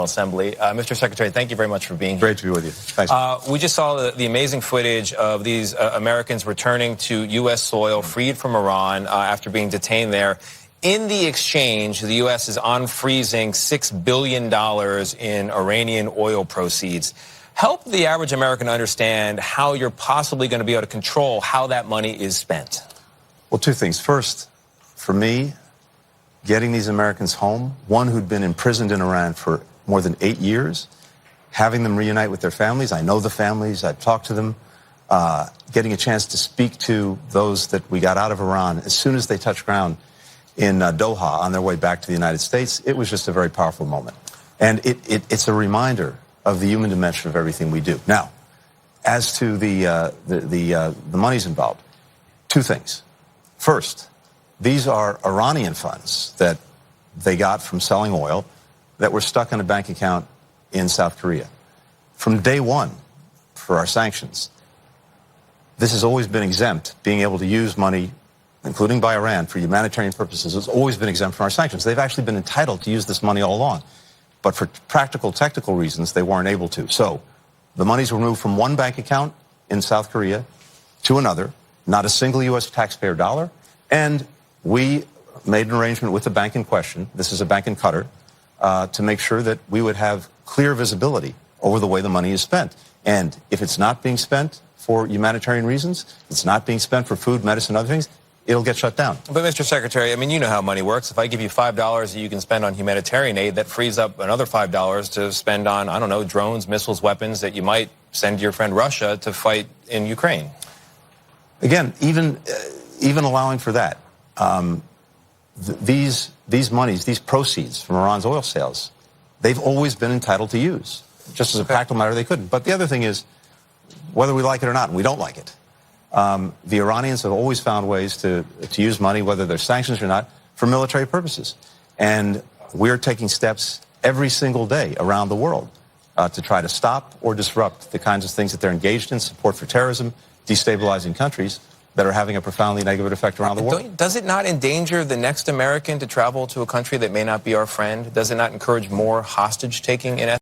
Assembly. Mr. Secretary, thank you very much for being here. Great to be with you. Thanks. We just saw the amazing footage of these Americans returning to U.S. soil, freed from Iran after being detained there. In the exchange, the U.S. is unfreezing $6 billion in Iranian oil proceeds. Help the average American understand how you're possibly going to be able to control how that money is spent. Well, two things. First, for me, getting these Americans home, one who'd been imprisoned in Iran for more than 8 years, having them reunite with their families. I know the families. I've talked to them. Getting a chance to speak to those that we got out of Iran as soon as they touched ground in Doha on their way back to the United States, it was just a very powerful moment. And it's a reminder of the human dimension of everything we do. Now, as to the monies involved, two things. First, these are Iranian funds that they got from selling oil that were stuck in a bank account in South Korea. From day one, for our sanctions, this has always been exempt. Being able to use money, including by Iran, for humanitarian purposes, has always been exempt from our sanctions. They've actually been entitled to use this money all along. But for practical, technical reasons, they weren't able to. So the monies were moved from one bank account in South Korea to another, not a single U.S. taxpayer dollar, and we made an arrangement with the bank in question, this is a bank in Qatar, to make sure that we would have clear visibility over the way the money is spent. And if it's not being spent for humanitarian reasons, it's not being spent for food, medicine, other things, it'll get shut down. But, Mr. Secretary, I mean, you know how money works. If I give you $5 that you can spend on humanitarian aid, that frees up another $5 to spend on, I don't know, drones, missiles, weapons that you might send to your friend Russia to fight in Ukraine. Again, even allowing for that, these monies, these proceeds from Iran's oil sales, they've always been entitled to use. Just as a practical matter, they couldn't. But the other thing is, whether we like it or not, and we don't like it, the Iranians have always found ways to use money, whether there's sanctions or not, for military purposes. And we're taking steps every single day around the world to try to stop or disrupt the kinds of things that they're engaged in, support for terrorism, destabilizing countries that are having a profoundly negative effect around the world. Does it not endanger the next American to travel to a country that may not be our friend? Does it not encourage more hostage-taking in